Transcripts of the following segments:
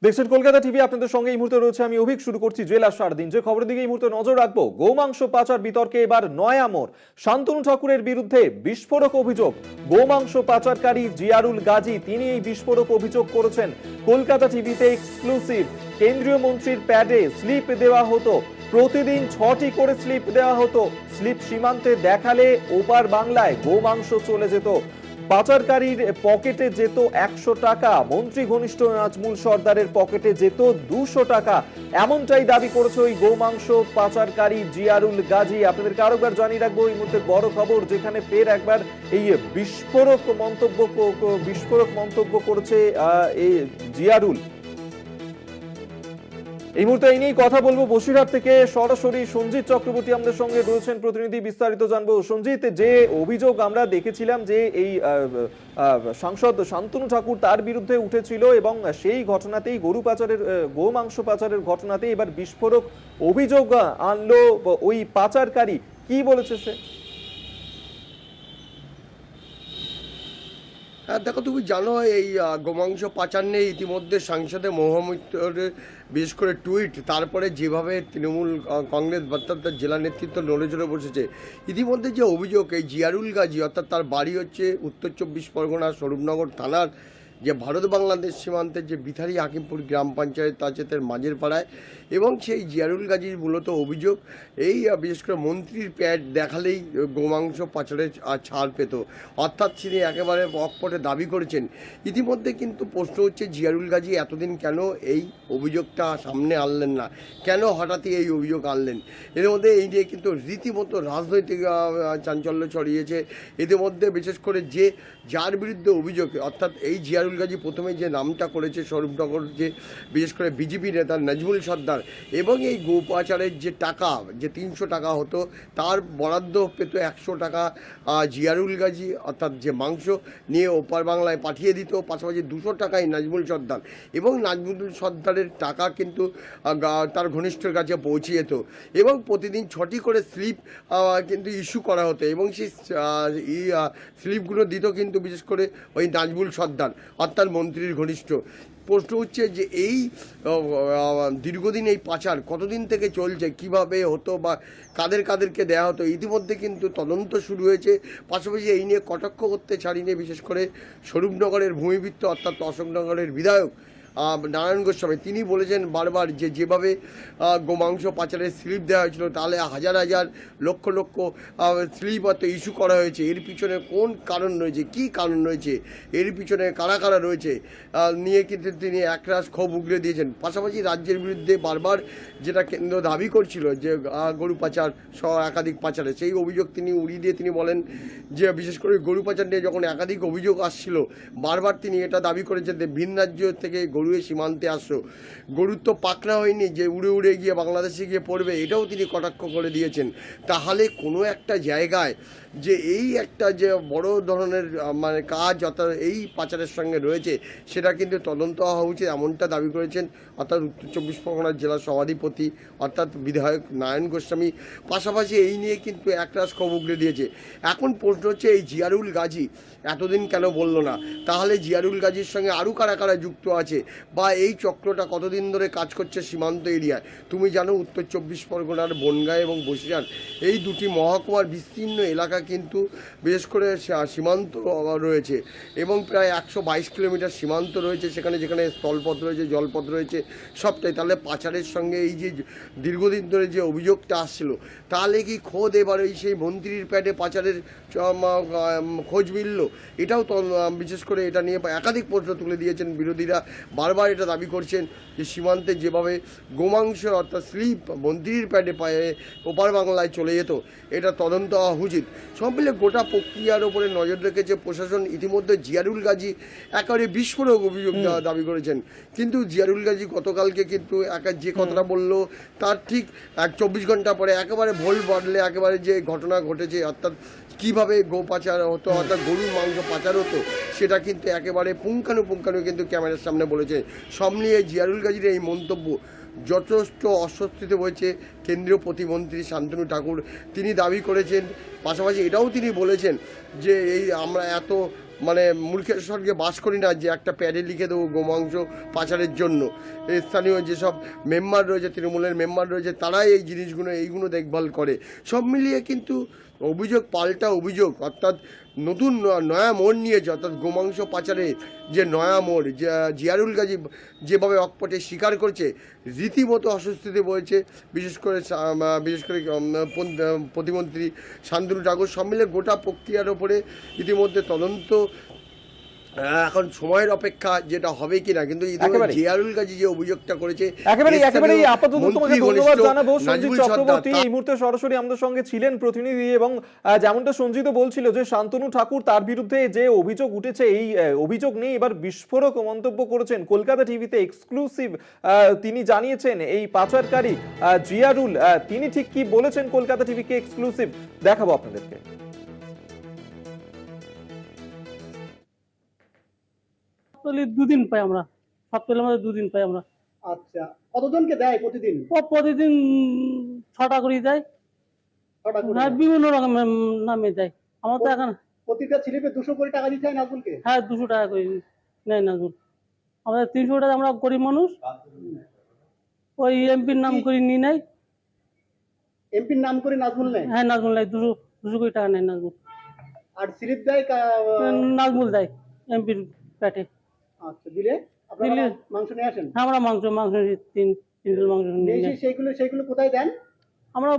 দেখছেন কলকাতা টিভি, আপনাদের সঙ্গে এই মুহূর্তে রয়েছে আমি অভিক। শুরু করছি জেলা 7 দিন। যে খবরের দিকে এই মুহূর্তে নজর রাখবো, গোমাংস পাচার বিতর্কে এবার নয়া মোড়। শান্তনু ঠাকুরের বিরুদ্ধে বিস্ফোরক অভিযোগ। গোমাংস পাচারকারী জিয়ারুল গাজী, তিনি এই বিস্ফোরক অভিযোগ করেছেন। কলকাতা টিভিতে এক্সক্লুসিভ। কেন্দ্রীয় মন্ত্রীর প্যাডে স্লিপ দেওয়া হতো, প্রতিদিন 6টি করে স্লিপ দেওয়া হতো। স্লিপ সীমান্তে দেখালে ওপার বাংলায় গোমাংস চলে যেত। পাচারকারীর পকেটে যেত 100 টাকা, মন্ত্রী ঘনিষ্ঠ নাজমুল সর্দারের পকেটে যেত 200 টাকা। এমনটাই দাবি করেছে ওই গোমাংস পাচারকারী জিয়ারুল গাজী। আপনাদেরকে আরেকবার জানিয়ে রাখবো এই মুহূর্তে বড় খবর, যেখানে ফের একবার এই বিস্ফোরক মন্তব্য করেছে এই জিয়ারুল। এই মুহূর্তে এই নিয়েই কথা বলবো। বসিরহাট থেকে সরাসরি সঞ্জিত চক্রবর্তী আমাদের সঙ্গে রয়েছেন প্রতিনিধি, বিস্তারিত জানবো। সঞ্জিত, যে অভিযোগ আমরা দেখেছিলাম যে এই সাংসদ শান্তনু ঠাকুর তার বিরুদ্ধে উঠেছিল, এবং সেই ঘটনাতেই গোমাংস পাচারের ঘটনাতেই এবার বিস্ফোরক অভিযোগ আনলো ওই পাচারকারী, কি বলেছে সে? হ্যাঁ দেখো, তুমি জানো এই গোমাংস পাচার নিয়ে ইতিমধ্যে সাংসদে মহামিত্রের বিশেষ করে টুইট, তারপরে যেভাবে তৃণমূল কংগ্রেস অর্থাৎ জেলা নেতৃত্ব নড়ে চড়ে বসেছে। ইতিমধ্যে যে অভিযোগ, এই জিয়ারুল গাজী অর্থাৎ তার বাড়ি হচ্ছে উত্তর 24 পরগনার স্বরূপনগর থানার যে ভারত বাংলাদেশ সীমান্তের যে বিথারি হাকিমপুর গ্রাম পঞ্চায়েত আছে তার মাঝের পাড়ায়, এবং সেই জিয়ারুল গাজীর মূলত অভিযোগ এই বিশেষ করে মন্ত্রীর প্যাড দেখালেই গোমাংস পাচারের ছাড় পেত, অর্থাৎ তিনি একেবারে অকপটে দাবি করেছেন। ইতিমধ্যে কিন্তু প্রশ্ন হচ্ছে, জিয়ারুল গাজী এতদিন কেন এই অভিযোগটা সামনে আনলেন না, কেন হঠাৎই এই অভিযোগ আনলেন? এর মধ্যে এই নিয়ে কিন্তু রীতিমতো রাজনৈতিক চাঞ্চল্য ছড়িয়েছে। এদের মধ্যে বিশেষ করে যার বিরুদ্ধে অভিযোগ, অর্থাৎ এই জিয়ারুল গাজী প্রথমে যে নামটা করেছে স্বরূপনগর, যে বিশেষ করে বিজেপি নেতা নাজমুল সর্দার, এবং এই গো পাচারের যে টাকা, যে 300 টাকা হতো, তার বরাদ্দ পেত 100 টাকা জিয়ারুল গাজী, অর্থাৎ যে মাংস নিয়ে ওপার বাংলায় পাঠিয়ে দিত, পাশাপাশি 200 টাকায় নাজমুল সর্দার, এবং নাজমুল সর্দারের টাকা কিন্তু তার ঘনিষ্ঠের কাছে পৌঁছে যেত, এবং প্রতিদিন 6টি করে স্লিপ কিন্তু ইস্যু করা হতো, এবং সেই স্লিপগুলো দিত কিন্তু বিশেষ করে ওই নাজমুল সর্দার অর্থাৎ মন্ত্রীর ঘনিষ্ঠ। প্রশ্ন হচ্ছে যে এই দীর্ঘদিন এই পাচার কতদিন থেকে চলছে, কিভাবে হতো বা কাদেরকে দেওয়া হতো, ইতিমধ্যে কিন্তু তদন্ত শুরু হয়েছে। পাশাপাশি এই নিয়ে কটাক্ষ করতে ছাড়িয়ে বিশেষ করে স্বরূপনগরের ভূমিপুত্র অর্থাৎ অশোকনগরের বিধায়ক নারায়ণ গোস্বামী, তিনি বলেছেন বারবার যে যেভাবে গোমাংস পাচারের স্লিপ দেওয়া হয়েছিল, তাহলে হাজার হাজার লক্ষ লক্ষ স্লিপ অর্থ ইস্যু করা হয়েছে। এর পিছনে কোন কারণ রয়েছে, কী কারণ রয়েছে, এর পিছনে কারা কারা রয়েছে নিয়ে কিন্তু তিনি একরাশ ক্ষোভ উগড়ে দিয়েছেন। পাশাপাশি রাজ্যের বিরুদ্ধে বারবার যেটা কেন্দ্র দাবি করছিল যে গরু পাচার সহ একাধিক পাচারে, সেই অভিযোগ তিনি উড়িয়ে দিয়ে তিনি বলেন যে বিশেষ করে গরু পাচার নিয়ে যখন একাধিক অভিযোগ আসছিল, বারবার তিনি এটা দাবি করেছেন যে ভিন রাজ্য থেকে গরু সীমান্তে আসছো, গরুর তো পাকনা হয়নি যে উড়ে উড়ে গিয়ে বাংলাদেশে গিয়ে পড়বে, এটাও তিনি কটাক্ষ করে দিয়েছেন। তাহলে কোনো একটা জায়গায় যে এই একটা যে বড় ধরনের মানে কাজ অর্থাৎ এই পাচারের সঙ্গে রয়েছে, সেটা কিন্তু তদন্ত হওয়া উচিত, এমনটা দাবি করেছেন অর্থাৎ উত্তর 24 পরগনার জেলা সভাধিপতি অর্থাৎ বিধায়ক নারায়ণ গোস্বামী। পাশাপাশি এই নিয়ে কিন্তু একরাশ ক্ষোভ উগড়ে দিয়েছে। এখন প্রশ্ন হচ্ছে, এই জিয়ারুল গাজী এতদিন কেন বলল না? তাহলে জিয়ারুল গাজীর সঙ্গে আরও কারা কারা যুক্ত আছে, বা এই চক্রটা কতদিন ধরে কাজ করছে সীমান্ত এরিয়ায়? তুমি জানো উত্তর 24 পরগনার বনগাঁ এবং বসিরহাট এই দুটি মহকুমার বিস্তীর্ণ এলাকা কিন্তু বিশেষ করে সীমান্ত রয়েছে, এবং প্রায় 122 কিলোমিটার সীমান্ত রয়েছে সেখানে, যেখানে স্থলপথ রয়েছে, জলপথ রয়েছে, সবটাই। তাহলে পাচারের সঙ্গে এই যে দীর্ঘদিন ধরে যে অভিযোগটা আসছিল, তাহলে কি খোদ এবার এই সেই মন্ত্রীর প্যাডে পাচারের খোঁজ মিলল? এটাও তো বিশেষ করে এটা নিয়ে একাধিক প্রশ্ন তুলে দিয়েছেন বিরোধীরা। বারবার এটা দাবি করছেন যে সীমান্তে যেভাবে গোমাংস অর্থাৎ স্লিপ মন্ত্রীর প্যাডে পায়ে ওপার বাংলায় চলে যেত, এটা তদন্ত হওয়া উচিত। সব মিলে গোটা প্রক্রিয়ার ওপরে নজর রেখেছে প্রশাসন। ইতিমধ্যে জিয়ারুল গাজী একেবারে বিস্ফোরক অভিযোগ দাবি করেছেন, কিন্তু জিয়ারুল গাজী গতকালকে কিন্তু যে কথাটা বলল তার ঠিক 24 ঘন্টা পরে একেবারে ভোল বদলে একেবারে যে ঘটনা ঘটেছে, অর্থাৎ কীভাবে গো পাচার হতো অর্থাৎ গরুর মাংস পাচার হতো, সেটা কিন্তু একেবারে পুঙ্খানুপুঙ্খানু কিন্তু ক্যামেরার সামনে বলেছে। সব নিয়ে জিয়ারুল গাজীর এই মন্তব্য যথেষ্ট অস্বস্তিতে হয়েছে কেন্দ্রীয় প্রতিমন্ত্রী শান্তনু ঠাকুর। তিনি দাবি করেছেন, পাশাপাশি এটাও তিনি বলেছেন যে এই আমরা এত মানে মূর্খের স্বর্গে বাস করি না যে একটা প্যাডে লিখে দেবো গোমাংস পাচারের জন্য। স্থানীয় যেসব মেম্বার রয়েছে, তৃণমূলের মেম্বার রয়েছে, তারাই এই জিনিসগুলো এইগুলো দেখভাল করে। সব মিলিয়ে কিন্তু অভিযোগ পাল্টা অভিযোগ, অর্থাৎ নতুন নয়া মোড় নিয়েছে, অর্থাৎ গোমাংস পাচারে যে নয়া মোড়, জিয়ারুল গাজী যেভাবে অকপটে স্বীকার করছে, রীতিমতো অস্বস্তিতে পড়েছে বিশেষ করে প্রতিমন্ত্রী শান্তনু ঠাকুর। সব মিলে গোটা প্রক্রিয়ার ওপরে ইতিমধ্যে তদন্ত এখন সময়ের অপেক্ষা, যেটা হবে কিনা। কিন্তু জিয়ারুল গাজী যে অভিযোগটা করেছে, একেবারেই আপাতত তোমাকে ধন্যবাদ জানাবো সঞ্জিত চক্রবর্তী এই মুহূর্তে সরাসরি আমাদের সঙ্গে ছিলেন প্রতিনিধি। এবং যেমনটা সঞ্জিত বলছিল যে শান্তনু ঠাকুর তার বিরুদ্ধে যে অভিযোগ উঠেছে, এই অভিযোগ নিয়ে এবার বিস্ফোরক মন্তব্য করেছেন কলকাতা টিভিতে এক্সক্লুসিভ। তিনি জানিয়েছেন এই পাচারকারী জিয়ারুল, তিনি ঠিক কি বলেছেন কলকাতা টিভিকে এক্সক্লুসিভ দেখাবো আপনাদেরকে। দুদিন পাই আমরা, সপ্তাহের মধ্যে 2 দিন পাই আমরা। আচ্ছা, কতজনকে দেয় প্রতিদিন? প্রতিদিন 6টা করে দেয়, হ্যাঁ, বিভিন্ন রকমের নামে দেয়। আমার তো এখন প্রতিটা স্লিপে 200 করে টাকা দিতে হয় নাজমুলকে? হ্যাঁ, 200 টাকা করে নেয় নাজমুল। আমাদের 300 টাকা, আমরা গরিব মানুষ, ওই এমপির নাম করে নিয়ে নেয়। এমপির নাম করে নাজমুল নেয়? হ্যাঁ, নাজমুল নেয়, 200 করে টাকা নেয় নাজমুল। আর স্লিপ দেয় নাজমুল দেয় এমপির পেটে। আচ্ছা, দিলে আপনারা মাংস নিয়ে আসেন? হ্যাঁ, আমরা মাংস 3 কিলো মাংস নিয়ে আসি। সেইগুলো কোথায় দেন? আমরা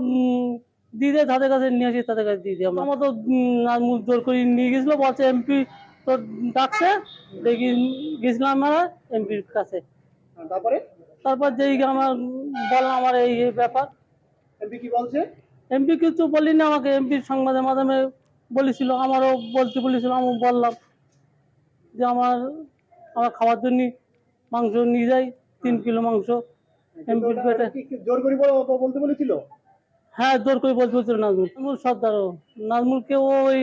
দিয়ে দেয়, তাদের কাছে নিয়ে আসি, তাদের কাছে দিয়ে দিই। আমরা তো নাজমুল জোর করে নিয়ে গেছিল, বলছে এমপি তো ডাকছে, দেখি গেছিলাম আমরা এমপির কাছে। তারপর যেই আমার বললাম আমার এই ব্যাপার। এমপি কি বলছে? এমপি কিছু বলিনি আমাকে, এমপির সংবাদের মাধ্যমে বলেছিল, আমারও বলতে বলেছিল। আমি বললাম যে আমার খাওয়ার জন্য মাংস নিয়ে যাই, 3 কিলো মাংস এমপির পেটে। জোর করে বলতে বলেছিল? হ্যাঁ, জোর করে বলতে বলছিল নাজমুল সর্দার। নাজমুলকে ওই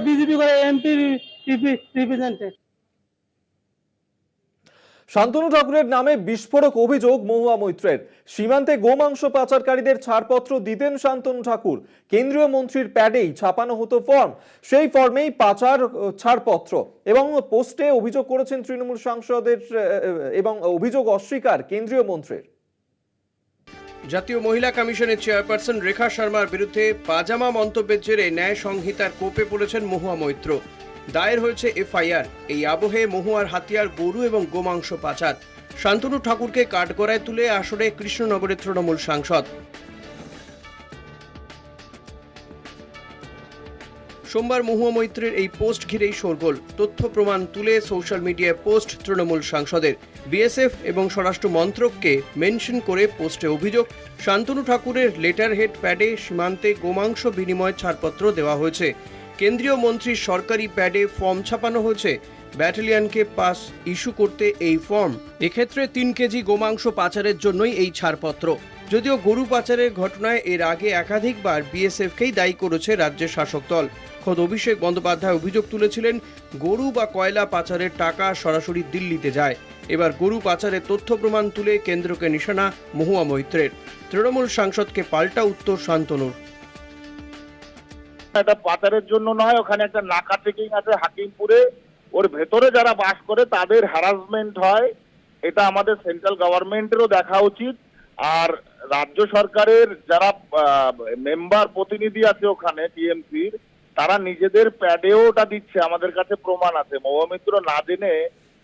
বিজেপি করে এমপি রিপ্রেজেন্টেটিভ। শান্তনু ঠাকুরের নামে বিস্ফোরক অভিযোগ মহুয়া মৈত্রের। সীমান্তে গোমাংস পাচারকারীদের ছাড়পত্র দিতেন শান্তনু ঠাকুর। কেন্দ্রীয় মন্ত্রীর প্যাডেই ছাপানো হতো ফর্ম, সেই ফর্মেই পাচার ছাড়পত্র। এবং পোস্টে অভিযোগ করেছেন তৃণমূল সাংসদের, এবং অভিযোগ অস্বীকার কেন্দ্রীয় মন্ত্রীর। জাতীয় মহিলা কমিশনের চেয়ারপারসন রেখা শর্মার বিরুদ্ধে পাজামা মন্তব্যের জেরে ন্যায় সংহিতার কোপে পড়েছেন মহুয়া মৈত্র। দায়ের হয়েছে এফআইআর। এই আবহে মহুয়ার হাতিয়ার গরু এবং গোমাংস পাচার। শান্তনু ঠাকুরকে কাঠগড়ায় তুলে আসরে কৃষ্ণনগরের তৃণমূল সাংসদ। সোমবার মহুয়া মৈত্রের এই পোস্ট ঘিরেই শোরগোল। তথ্য প্রমাণ তুলে সোশ্যাল মিডিয়ায় পোস্ট তৃণমূল সাংসদের। বিএসএফ এবং স্বরাষ্ট্র মন্ত্রককে মেনশন করে পোস্টে অভিযোগ, শান্তনু ঠাকুরের লেটার হেড প্যাডে সীমান্তে গোমাংস বিনিময় ছাড়পত্র দেওয়া হয়েছে। কেন্দ্রীয় মন্ত্রীর সরকারি প্যাডে ফর্ম ছাপানো হয়েছে। ব্যাটালিয়নকে পাস ইস্যু করতে এই ফর্ম। এক্ষেত্রে 3 কেজি গোমাংস পাচারের জন্যই এই ছাড়পত্র। যদিও গরু পাচারের ঘটনায় এর আগে একাধিকবার বিএসএফকেই দায়ী করেছে রাজ্যের শাসক দল। খোদ অভিষেক বন্দ্যোপাধ্যায় অভিযোগ তুলেছিলেন, গরু বা কয়লা পাচারের টাকা সরাসরি দিল্লিতে যায়। এবার গরু পাচারের তথ্য প্রমাণ তুলে কেন্দ্রকে নিশানা মহুয়া মৈত্রের। তৃণমূল সাংসদকে পাল্টা উত্তর শান্তনুর। এটা পাচারের জন্য নয়, ওখানে একটা নাকা চেকিং আছে হাকিমপুরে, ওর ভেতরে যারা বাস করে তাদের হ্যারাসমেন্ট হয়। এটা আমাদের সেন্ট্রাল গভর্নমেন্টেরও দেখা উচিত। আর রাজ্য সরকারের যারা মেম্বার প্রতিনিধি আছে ওখানে টিএমসির, তারা নিজেদের প্যাডেও ওটা দিচ্ছে, আমাদের কাছে প্রমাণ আছে। মহুয়া মৈত্র না জেনে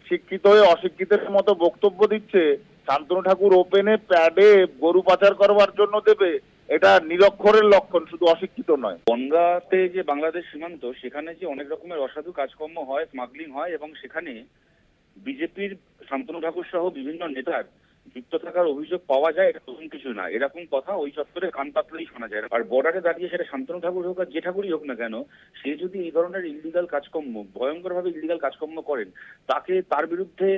শিক্ষিত হয়ে অশিক্ষিতের মতো বক্তব্য দিচ্ছে। শান্তনু ঠাকুর ওপেনে প্যাডে গরু পাচার করবার জন্য দেবে, এটা নিরক্ষরের লক্ষণ, শুধু অশিক্ষিত নয়। বনগাঁতে যে বাংলাদেশ সীমান্ত, সেখানে যে অনেক রকমের অসাধু কাজকর্ম হয়, স্মাগলিং হয়, এবং সেখানে বিজেপির শান্তনু ঠাকুর সহ বিভিন্ন নেতার যুক্ত থাকার অভিযোগ পাওয়া যায়, এটা নতুন কিছু না। এরকম কথা ওই চত্বরে কান পাতলেই শোনা যায়। আর বর্ডারে দাঁড়িয়ে সেটা শান্তনু ঠাকুর হোক আর যে ঠাকুরই হোক না কেন, সে যদি এই ধরনের ইলিগাল কাজকর্ম, ভয়ঙ্করভাবে ইলিগাল কাজকর্ম করেন, তাকে তার বিরুদ্ধে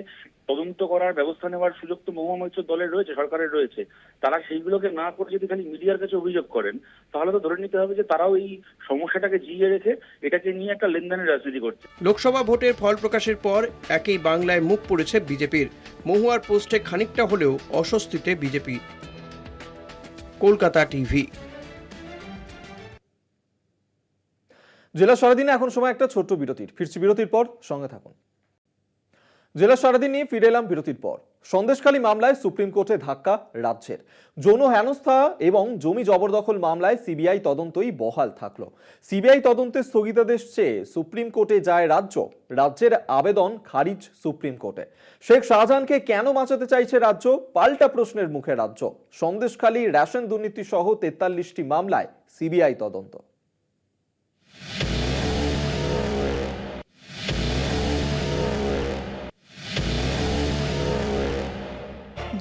তদন্ত করার ব্যবস্থা নেওয়ার সুযোগ তো মহুয়া মৈত্র দলের রয়েছে, সরকারের রয়েছে। তারা সেইগুলোকে না করে যদি খালি মিডিয়ার কাছে অভিযোগ করেন, তাহলে তো ধরে নিতে হবে যে তারাও এই সমস্যাটাকে জিইয়ে রেখে এটাকে নিয়ে একটা লেনদেনের রাজনীতি করছে। লোকসভা ভোটের ফল প্রকাশের পর একই বাংলায় মুখ পড়েছে বিজেপির। মহুয়ার পোস্টে খানিকটা হলেও অস্বস্তিতে বিজেপি। কলকাতা টিভি। জেলা সারাদিনে এখন সময় একটা ছোট্ট বিরতির। ফিরছি বিরতির পর, সঙ্গে থাকুন। জেলা সারাদিন নিয়ে ফিরে এলাম বিরতির পর। সন্দেশখালী মামলায় সুপ্রিম কোর্টে ধাক্কা রাজ্যের। যৌন হেনস্থা এবং জমি জবরদখল মামলায় সিবিআই তদন্তই বহাল থাকলো। সিবিআই তদন্তের স্থগিতাদেশ চেয়ে সুপ্রিম কোর্টে যায় রাজ্য। রাজ্যের আবেদন খারিজ সুপ্রিম কোর্টে। শেখ শাহজাহানকে কেন বাঁচাতে চাইছে রাজ্য? পাল্টা প্রশ্নের মুখে রাজ্য। সন্দেশখালী রেশন দুর্নীতি সহ 43টি মামলায় সিবিআই তদন্ত।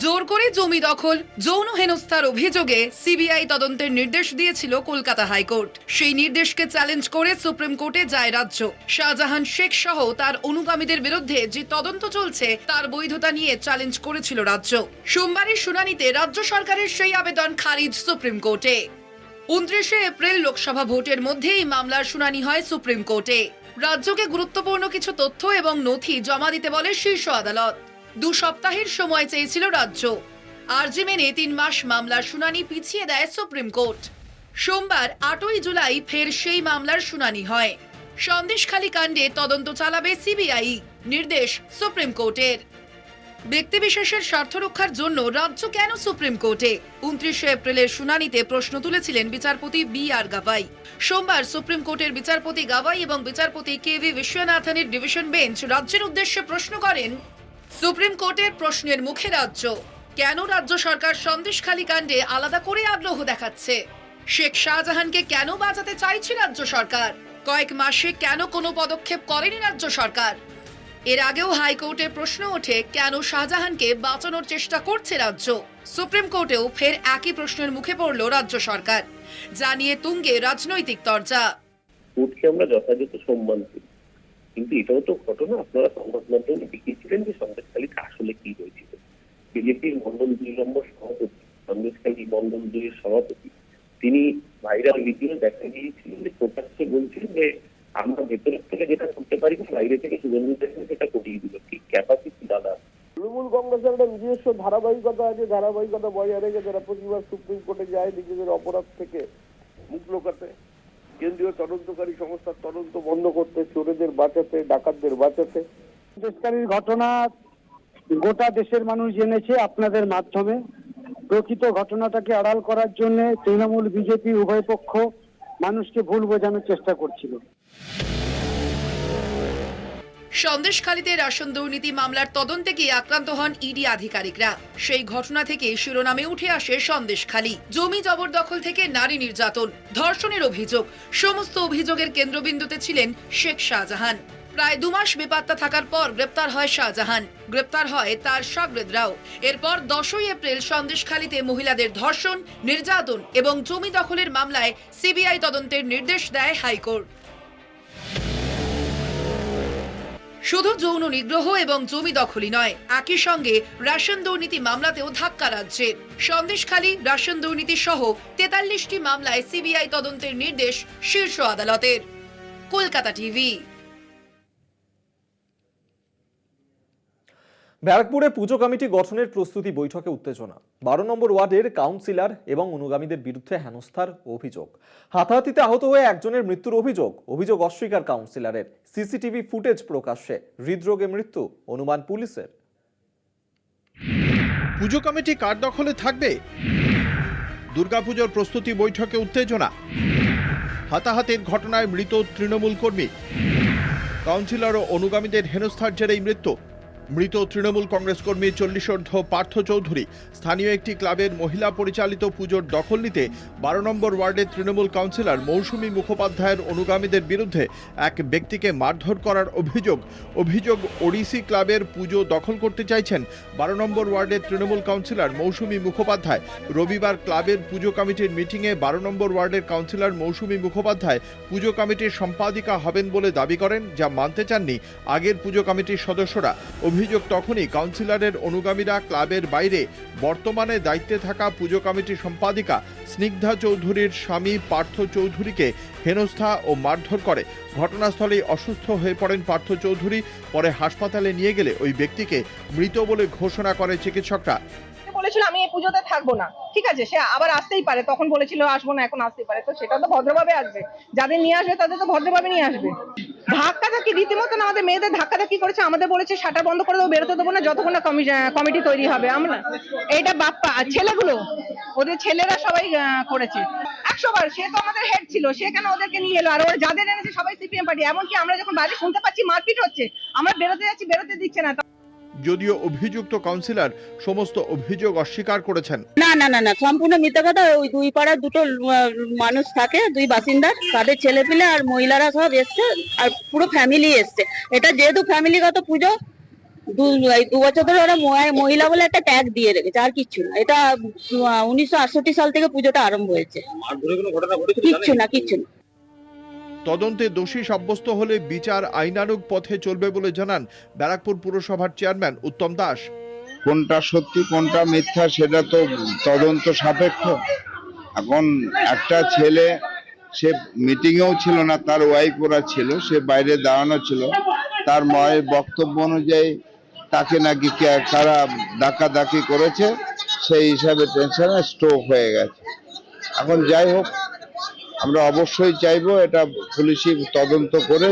জোর করে জমি দখল, যৌন হেনস্থার অভিযোগে সিবিআই তদন্তের নির্দেশ দিয়েছিল কলকাতা হাইকোর্ট। সেই নির্দেশকে চ্যালেঞ্জ করে সুপ্রিম কোর্টে যায় রাজ্য। শাহজাহান শেখ সহ তার অনুগামীদের বিরুদ্ধে যে তদন্ত চলছে তার বৈধতা নিয়ে চ্যালেঞ্জ করেছিল রাজ্য। সোমবারের শুনানিতে রাজ্য সরকারের সেই আবেদন খারিজ সুপ্রিম কোর্টে। 29 এপ্রিল লোকসভা ভোটের মধ্যে এই মামলার শুনানি হয় সুপ্রিম কোর্টে। রাজ্যকে গুরুত্বপূর্ণ কিছু তথ্য এবং নথি জমা দিতে বলে শীর্ষ আদালত। 2 সপ্তাহের সময় চেয়েছিল রাজ্য। আর্জি মেনে 3 মাস মামলার শুনানি পিছিয়ে দেয় সুপ্রিম কোর্ট। সোমবার 8ই জুলাই ফের সেই মামলার শুনানি হয়। সন্দেশখালী কাণ্ডে তদন্ত চালাবে সিবিআই, নির্দেশ সুপ্রিম কোর্টের। ব্যক্তিবিশেষের স্বার্থ রক্ষার জন্য রাজ্য কেন সুপ্রিম কোর্টে? 29 এপ্রিলের শুনানিতে প্রশ্ন তুলেছিলেন বিচারপতি বি.আর. গাভাই। সোমবার সুপ্রিম কোর্টের বিচারপতি গাভাই এবং বিচারপতি কে.ভি. বিশ্বনাথনের ডিভিশন বেঞ্চ রাজ্যের উদ্দেশ্যে প্রশ্ন করেন। সুপ্রিম কোর্টের প্রশ্নের মুখে রাজ্য। কেন রাজ্য সরকার সন্দেশখালী কাণ্ডে আলাদা করে আগ্রহ দেখাচ্ছে? শেখ শাহজাহানকে কেন বাঁচাতে চাইছে রাজ্য সরকার? কয়েক মাসে কেন কোনো পদক্ষেপ করেনি রাজ্য সরকার? এর আগেও হাইকোর্টে প্রশ্ন ওঠে কেন শাহজাহানকে বাঁচানোর চেষ্টা করছে রাজ্য। সুপ্রিম কোর্টেও ফের একই প্রশ্নের মুখে পড়ল রাজ্য সরকার। জানিয়ে তুঙ্গে রাজনৈতিক তরজা। কোর্টকে আমরা যথাযথ সম্মান করি, কিন্তু এটাও তো ঘটনা। আপনারা সংবাদ মাধ্যমে দেখিয়েছিলেন যে সন্দেশখালীতে আসলে কি হয়েছিল। বিজেপির মন্ডল 2 নম্বর সভাপতি, সন্দেশখালী মন্ডল 2-এর সভাপতি, তিনি ভাইরাল ভিডিও দেখা গিয়েছিলেন যে প্রকাশ্যে বলছিলেন যে আমরা ভেতরের থেকে যেটা করতে পারি বাইরে থেকে শুভেন্দু দেখে সেটা করিয়ে দিল। কি ক্যাপাসিটি দাদা! তৃণমূল কংগ্রেসের একটা নিজস্ব ধারাবাহিকতা আছে, ধারাবাহিকতা বজায় রেখে যারা প্রতিবার সুপ্রিম কোর্টে যায় নিজেদের অপরাধ থেকে মুখ লোকাতে, কেন্দ্রীয় তদন্তকারী সংস্থার তদন্ত বন্ধ করতে, চোরেদের বাঁচাতে, ডাকাতদের বাঁচাতে। সন্দেশখালীর ঘটনা গোটা দেশের মানুষ জেনেছে আপনাদের মাধ্যমে। প্রকৃত ঘটনাটাকে আড়াল করার জন্য তৃণমূল বিজেপি উভয় পক্ষ মানুষকে ভুল বোঝানোর চেষ্টা করছিল। সন্দেশখালীতে রেশন দুর্নীতি মামলার তদন্তে গিয়ে আক্রান্ত হন ইডি আধিকারিকরা। সেই ঘটনা থেকে শিরোনামে উঠে আসে সন্দেশখালী। জমি জবরদখল থেকে নারী নির্যাতন, ধর্ষণের অভিযোগ, সমস্ত অভিযোগের কেন্দ্রবিন্দুতে ছিলেন শেখ শাহজাহান। প্রায় 2 মাস বেপাত্তা থাকার পর গ্রেপ্তার হয় শাহজাহান। গ্রেপ্তার হয় তার শাগরেদরাও। এরপর 10ই এপ্রিল সন্দেশখালীতে মহিলাদের ধর্ষণ, নির্যাতন এবং জমি দখলের মামলায় সিবিআই তদন্তের নির্দেশ দেয় হাইকোর্ট। শুধু যৌন নিগ্রহ এবং জমি দখলই নয়, একই সঙ্গে রেশন দুর্নীতি মামলাতেও ধাক্কা রাজ্যের। সন্দেশখালী রেশন দুর্নীতি সহ 43টি মামলায় সিবিআই তদন্তের নির্দেশ শীর্ষ আদালতের। কলকাতা টিভি। ব্যারাকপুরে পুজো কমিটি গঠনের প্রস্তুতি বৈঠকে উত্তেজনা। 12 নম্বর ওয়ার্ডের কাউন্সিলর এবং অনুগামীদের বিরুদ্ধে হেনস্থার অভিযোগ। হাতাহাতিতে আহত হয়ে একজনের মৃত্যুর অভিযোগ অস্বীকার কাউন্সিলরের। সিসিটিভি ফুটেজ প্রকাশ্যে। হৃদরোগে মৃত্যু অনুমান পুলিশের। পুজো কমিটি কার দখলে থাকবে? দুর্গাপুজোর প্রস্তুতি বৈঠকে উত্তেজনা। হাতাহাতির ঘটনায় মৃত তৃণমূল কর্মী। কাউন্সিলর ও অনুগামীদের হেনস্থার জেরেই মৃত্যু। মৃত তৃণমূল কংগ্রেস কর্মী 40 পার্থ চৌধুরী স্থানীয় একটি ক্লাবের মহিলা পরিচালিত পুজোর দখল নিতে 12 নম্বর ওয়ার্ডের তৃণমূল কাউন্সিলর মৌসুমী মুখোপাধ্যায়ের অনুগামীদের বিরুদ্ধে এক ব্যক্তিকে মারধর করার অভিযোগ ওড়িশি ক্লাবের পুজো দখল করতে চাইছেন 12 নম্বর ওয়ার্ডের তৃণমূল কাউন্সিলর মৌসুমী মুখোপাধ্যায়। রবিবার ক্লাবের পুজো কমিটির মিটিংয়ে 12 নম্বর ওয়ার্ডের কাউন্সিলর মৌসুমী মুখোপাধ্যায় পুজো কমিটির সম্পাদিকা হবেন বলে দাবি করেন, যা মানতে চাননি আগের পুজো কমিটির সদস্যরা। অভিযোগ তখনই কাউন্সিলরের অনুগামীরা ক্লাবের বাইরে বর্তমানে দায়িত্বে থাকা পুজো কমিটির সম্পাদিকা স্নিগ্ধা চৌধুরীর স্বামী পার্থ চৌধুরীকে হেনস্থা ও মারধর করে। ঘটনাস্থলেই অসুস্থ হয়ে পড়েন পার্থ চৌধুরী। পরে হাসপাতালে নিয়ে গেলে ওই ব্যক্তিকে মৃত বলে ঘোষণা করে চিকিৎসকরা। বলেছিল আমি এই পুজোতে থাকবো না, ঠিক আছে, সে আবার আসতেই পারে, তখন বলেছিল আসবো না, এখন আসতেই পারে, তো সেটা তো ভদ্রভাবে আসবে, যাদের নিয়ে আসবে তাদের তো ভদ্রভাবে নিয়ে আসবে। ধাক্কাধাক্কি রীতিমতন আমাদের মেয়েদের ধাক্কাধাক্কি করেছে, আমাদের বলেছে শাটার বন্ধ করে দেবো, বেরোতে দেবো না যতক্ষণ না কমিটি তৈরি হবে। আমরা এইটা বাপ্পা আর ছেলেগুলো, ওদের ছেলেরা সবাই করেছে 100 বার। সে তো আমাদের হেড ছিল, সে কেন ওদেরকে নিয়ে এলো? আর ওরা যাদের এনেছে সবাই সিপিএম পার্টি। এমনকি আমরা যখন বাইরে শুনতে পাচ্ছি মারপিট হচ্ছে, আমরা বেরোতে যাচ্ছি, বেরোতে দিচ্ছে না। যদিও অভিযুক্ত কাউন্সিলর সমস্ত অভিযোগ অস্বীকার করেছেন। না না না না, সম্পূর্ণ মিথ্যা কথা। ওই দুই পাড়ার দুটো মানুষ থাকে, দুই বাসিন্দা, তাদের ছেলেপিলে আর মহিলারা সব এসছে, আর পুরো ফ্যামিলি এসছে। এটা যেহেতু ফ্যামিলিগত পুজো, 2 বছর ধরে ওরা মহিলা বলে একটা ট্যাগ দিয়ে রেখেছে, আর কিচ্ছু না। এটা 1968 সাল থেকে পুজোটা আরম্ভ হয়েছে। কিচ্ছু না, কিচ্ছু না। তদন্তে দোষী সাব্যস্ত হলে বিচার আইনানুগ পথে চলবে বলে জানান ব্যারাকপুর পুরসভার চেয়ারম্যান উত্তম দাস। কোনটা সত্যি কোনটা মিথ্যা সেটা তো তদন্ত সাপেক্ষ। এখন একটা ছেলে, সে মিটিংয়েও ছিল না, তার ওয়াইফ ওরা ছিল, সে বাইরে দাঁড়ানো ছিল, তার মায়ের বক্তব্য অনুযায়ী তাকে নাকি কারা ডাকাডাকি করেছে, সেই হিসাবে টেনশনে স্ট্রোক হয়ে গেছে। এখন যাই হোক, আমরা অবশ্যই চাইবো এটা পুলিশি তদন্ত করে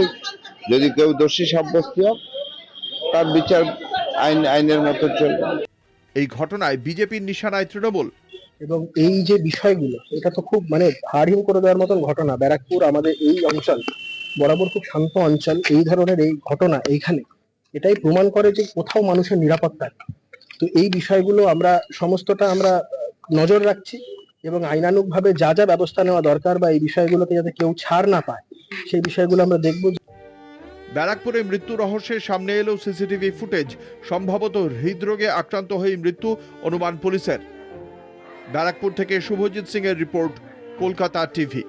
যদি কেউ দোষী সাব্যস্ত হয় তার বিচার আইনের মতো চলবে। এই ঘটনায় বিজেপির নিশানায় তৃণমূল। এবং এই যে বিষয়গুলো, এটা তো খুব হাড়হিম করে দেওয়ার মতন ঘটনা। ব্যারাকপুর আমাদের এই অঞ্চল বরাবর খুব শান্ত অঞ্চল, এই ধরনের এই ঘটনা এইখানে এটাই প্রমাণ করে যে কোথাও মানুষের নিরাপত্তা নেই। তো এই বিষয়গুলো আমরা সমস্তটা আমরা নজর রাখছি এবং আইনানুগ ভাবে যা যা ব্যবস্থা নেওয়া দরকার বা এই বিষয়গুলোতে যাতে কেউ ছাড় না পায় সেই বিষয়গুলো আমরা দেখব। ব্যারাকপুরে মৃত্যু রহস্যের সামনে এলো সিসিটিভি ফুটেজ। সম্ভবত হৃদরোগে আক্রান্ত হয়ে মৃত্যু অনুমান পুলিশের। ব্যারাকপুর থেকে শুভজিৎ সিং এর রিপোর্ট, কলকাতা টিভি।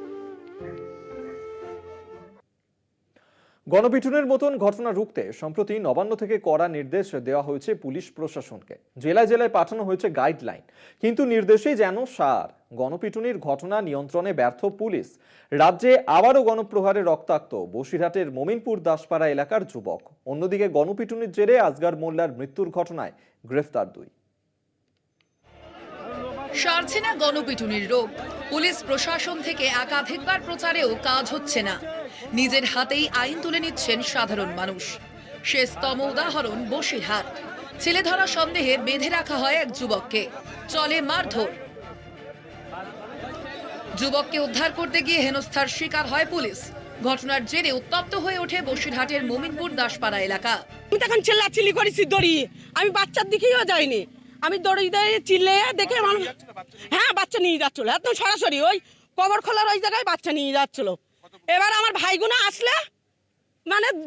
গণপিটুনের মতন ঘটনা রুখতে সম্প্রতি নবান্ন থেকে কড়া নির্দেশ দেওয়া হয়েছে পুলিশ প্রশাসনকে। জেলায় জেলায় পাঠানো হয়েছে গাইডলাইন, কিন্তু নির্দেশেই যেন সার। গণপিটুনির ঘটনা নিয়ন্ত্রণে ব্যর্থ পুলিশ। রাজ্যে আবারও গণপ্রহারে রক্তাক্ত বসিরহাটের মোমিনপুর দাসপাড়া এলাকার যুবক। অন্যদিকে গণপিটুনির জেরে আজগার মোল্লার মৃত্যুর ঘটনায় গ্রেফতার 2। সারছে না গণপিটুনির রোগ। পুলিশ প্রশাসন থেকে একাধিকবার প্রচারেও কাজ হচ্ছে না। নিজের হাতেই আইন তুলে নিচ্ছেন সাধারণ মানুষ। শেষতম উদাহরণ বসিরহাট। ছেলে ধরা সন্দেহে বেঁধে রাখা হয় এক যুবককে, চলে মারধর। যুবককে উদ্ধার করতে গিয়ে হেনস্থার শিকার হয় পুলিশ। ঘটনার জেরে উত্তপ্ত হয়ে ওঠে বসিরহাটের মোমিনপুর দাসপাড়া এলাকা। আমি তখন চিল্লাচিল্লি করেছি, দড়িয়ে আমি বাচ্চার দিকেও যাইনি, আমি দড়ি দিয়ে চিল্লে দেখে মানুষ, হ্যাঁ বাচ্চা নিয়ে যাচ্ছিল, একদম সরাসরি ওই কবর খোলার ওই জায়গায় বাচ্চা নিয়ে যাচ্ছিল। এবার আমার ভাইগুনা আসলে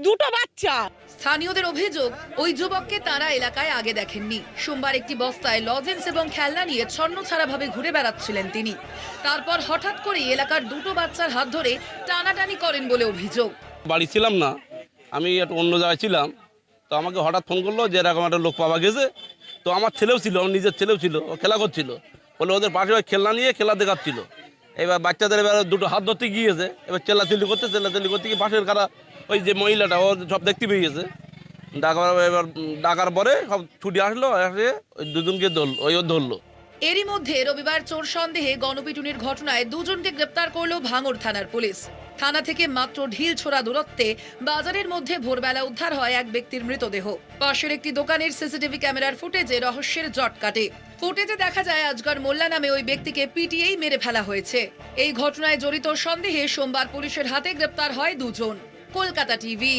দুটো বাচ্চা। স্থানীয়দের অভিযোগ, ওই যুবককে তারা এলাকায় আগে দেখেননি। সোমবার একটি বস্তায় লজেন্স এবং খেলনা নিয়ে ছন্নছাড়াভাবে ঘুরে বেড়াচ্ছিলেন তিনি। তারপর হঠাৎ করে এলাকার দুটো বাচ্চার হাত ধরে টানাটানি করেন বলে অভিযোগ। বাড়ি ছিলাম না, আমি একটু অন্য জায়গায় ছিলাম, তো আমাকে হঠাৎ ফোন করলো যে এরকম একটা লোক পাওয়া গেছে। তো আমার ছেলেও ছিল, আমার নিজের ছেলেও ছিল, ও খেলা করছিল, বলে ওদের পাশে খেলনা নিয়ে খেলা দেখাচ্ছিল। এবার বাচ্চাদের এবার দুটো হাত ধরতে গিয়েছে, এবার চিল্লাচিল্লি করতে গিয়ে পাশের কারা ওই যে মহিলাটা ও সব দেখতে পেয়ে গেছে। এবার ডাকার পরে সব ছুটি আসলো, এসে ওই দুজনকে ধরলো। এরই মধ্যে রবিবার চোর সন্দেহে গণপিটুনির ঘটনায় দুজনকে গ্রেপ্তার করলো ভাঙড় থানার পুলিশ। থানা থেকে মাত্র ঢিল ছোড়া দূরত্বে বাজারের মধ্যে ভোরবেলা উদ্ধার হয় এক ব্যক্তির মৃতদেহ। পাশের একটি দোকানের সিসিটিভি ক্যামেরার ফুটেজে রহস্যের জট কাটে। ফুটেজে দেখা যায় আজগার মোল্লা নামে ওই ব্যক্তিকে পিটিয়েই মেরে ফেলা হয়েছে। এই ঘটনায় জড়িত সন্দেহে সোমবার পুলিশের হাতে গ্রেপ্তার হয় দুজন। কলকাতা টিভি।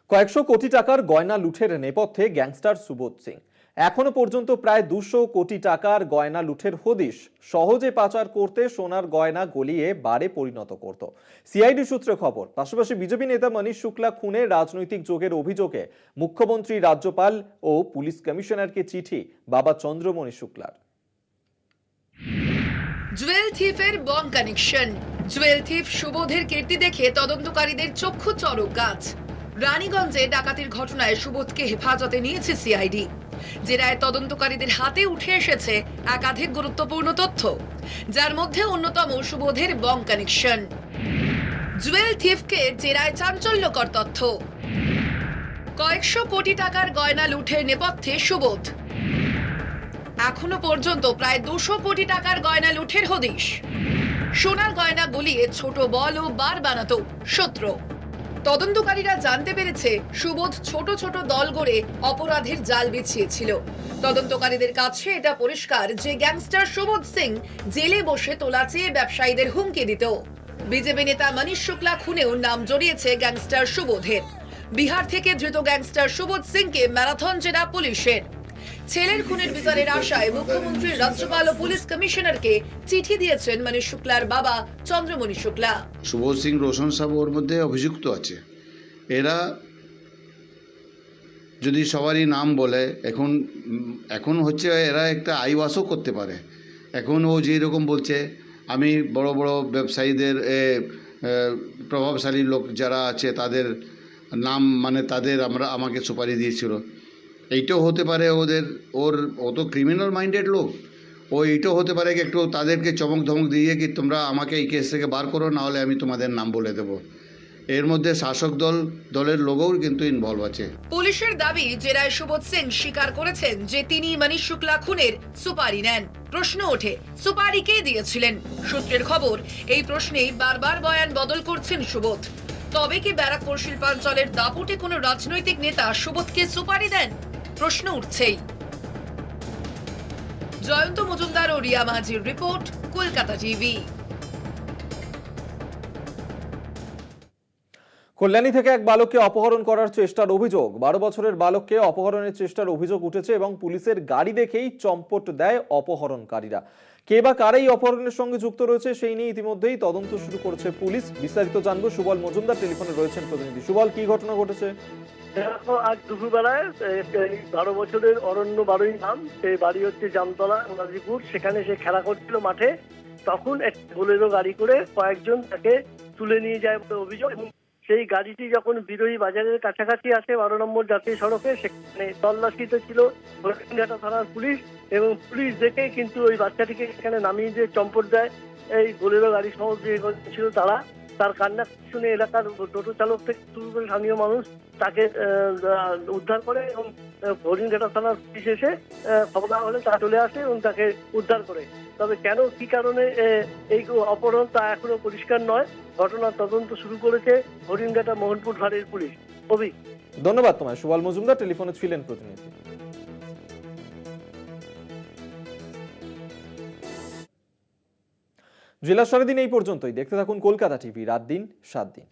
কয়েকশো কোটি টাকার গয়না লুঠের নেপথ্যে গ্যাংস্টার সুবোধ সিং। এখনো পর্যন্ত প্রায় 200 কোটি টাকার গয়না লুঠের হদিশ। সহজে পাচার করতে সোনার গয়না গলিয়ে বারে পরিণত করত। সিআইডি সূত্রে খবর। পাশাপাশি বিজেপি নেতা মনীষ শুক্লা খুনে রাজনৈতিক যোগের অভিযোগে মুখ্যমন্ত্রী, রাজ্যপাল ও পুলিশ কমিশনারকে চিঠি বাবা চন্দ্রমণি শুক্লার। জুয়েল থিফের বং কানেকশন। জুয়েল থিফ সুবোধের কীর্তি দেখে তদন্তকারীদের চক্ষু চড়ক গাছ। রানীগঞ্জে ডাকাতির ঘটনায় সুবোধকে হেফাজতে নিয়েছে সিআইডি। জেরায় তদন্তকারীদের হাতে উঠে এসেছে একাধিক গুরুত্বপূর্ণ তথ্য, যার মধ্যে অন্যতম সুবোধের বং কানেকশন। জুয়েল থিফকে জেরায় চাঞ্চল্যকর তথ্য। কয়েক কয়েকশো কোটি টাকার গয়না লুঠের নেপথ্যে সুবোধ। এখনো পর্যন্ত প্রায় 200 কোটি টাকার গয়না লুঠের হদিশ। সোনার গয়না গলিয়ে ছোট বল ও বার বানাতো শত্রু। তদন্তকারীরা জানতে পেরেছে সুবোধ ছোট ছোট দল গড়ে অপরাধের জাল বিছিয়েছিল। তদন্তকারীদের কাছে এটা পরিষ্কার যে গ্যাংস্টার সুবোধ সিং জেলে বসে তোলা চেয়ে ব্যবসায়ীদের হুমকি দিত। বিজেপি নেতা মনীষ শুক্লা খুনেও নাম জড়িয়েছে গ্যাংস্টার সুবোধের। বিহার থেকে ধৃত গ্যাংস্টার সুবোধ সিংকে ম্যারাথন জেরা পুলিশের। ছেলের খুনের বিচারের আশায় মুখ্যমন্ত্রী, রাজ্যপাল ও পুলিশ কমিশনারকে চিঠি দিয়েছেন মনীষ শুক্লার বাবা চন্দ্রমণি শুক্লা। সুবোধ সিং, রোশন সব ওর মধ্যে অভিযুক্ত আছে। এরা যদি সবারই নাম বলে, এখন হচ্ছে এরা একটা আইওয়াসও করতে পারে। এখন ও যেরকম বলছে, আমি বড় বড় ব্যবসায়ীদের প্রভাবশালী লোক যারা আছে তাদের নাম, মানে তাদের আমাকে সুপারি দিয়েছিল, এইটাও হতে পারে। ও তো ক্রিমিনাল মাইন্ডেড লোক। এইটাও হতে পারে কি একটু তাদেরকে চমক ধমক দিয়ে কি তোমরা আমাকে এই কেস থেকে বার করো, না হলে আমি তোমাদের নাম বলে দেবো। এর মধ্যে শাসক দলের লোকও কিন্তু ইনভলভ আছে। পুলিশের দাবি, জেরায় সুবোধ সিং স্বীকার করেছেন যে তিনি মনীষ শুক্লা খুনের সুপারি নেন। প্রশ্ন ওঠে, সুপারি কে দিয়েছিলেন? সূত্রের খবর, এই প্রশ্নেই বারবার বয়ান বদল করছেন সুবোধ। তবে কি ব্যারাকপুর শিল্পাঞ্চলের দাপুটে কোনো রাজনৈতিক নেতা সুবোধকে সুপারি দেন? প্রশ্ন উঠছেই। জয়ন্ত মজুমদার ও রিয়া মাঝির রিপোর্ট, কলকাতা টিভি। কল্যাণী থেকে এক বালককে অপহরণ করার চেষ্টার অভিযোগ। 12 বছরের বালককে অপহরণের চেষ্টার অভিযোগ উঠেছে এবং পুলিশের গাড়ি দেখেই চম্পট দেয় অপহরণকারীরা। কে বা কারা এই অপহরণের সঙ্গে যুক্ত রয়েছে সেই নিয়ে ইতিমধ্যেই তদন্ত শুরু করেছে পুলিশ। বিস্তারিত জানবো, সুবল মজুমদার টেলিফোনে রয়েছেন প্রতিনিধি। সুবল, কি ঘটনা ঘটেছে? আজ দুপুরবেলায় 12 বছরের অরণ্য বাড়ুই নাম, সেই বাড়ি হচ্ছে জামতলা নাজিপুর। সেখানে সে খেলা করছিল মাঠে, তখন একটা বোলেরো গাড়ি করে কয়েকজন তাকে তুলে নিয়ে যায় বলে অভিযোগ। এবং সেই গাড়িটি যখন বিরোহী বাজারের কাছাকাছি আসে 12 নম্বর জাতীয় সড়কে, সেখানে তল্লাশিতে ছিল হরিণঘাটা থানার পুলিশ। এবং পুলিশ দেখে কিন্তু ওই বাচ্চাটিকে সেখানে নামিয়ে দিয়ে চম্পট দেয় এই বোলেরো গাড়ি সহ যে ছিল তারা। তার কান্না শুনে এলাকার টোটো চালক থেকে শুরু করে স্থানীয় মানুষ তাকে উদ্ধার করে এবং হরিণঘাটা থানার পুলিশ এসে খবর দেওয়া হলে তা চলে আসে এবং তাকে উদ্ধার করে। তবে কেন, কি কারণে এই অপহরণ তা এখনো পরিষ্কার নয়। ঘটনার তদন্ত শুরু করেছে হরিণঘাটা মোহনপুর ফাঁড়ির পুলিশ। অভি, ধন্যবাদ তোমায়। সুবল মজুমদার টেলিফোনে ছিলেন প্রতিনিধি। জেলা সারাদিন এই পর্যন্তই। দেখতে থাকুন কলকাতা টিভি, রাত দিন 7 দিন।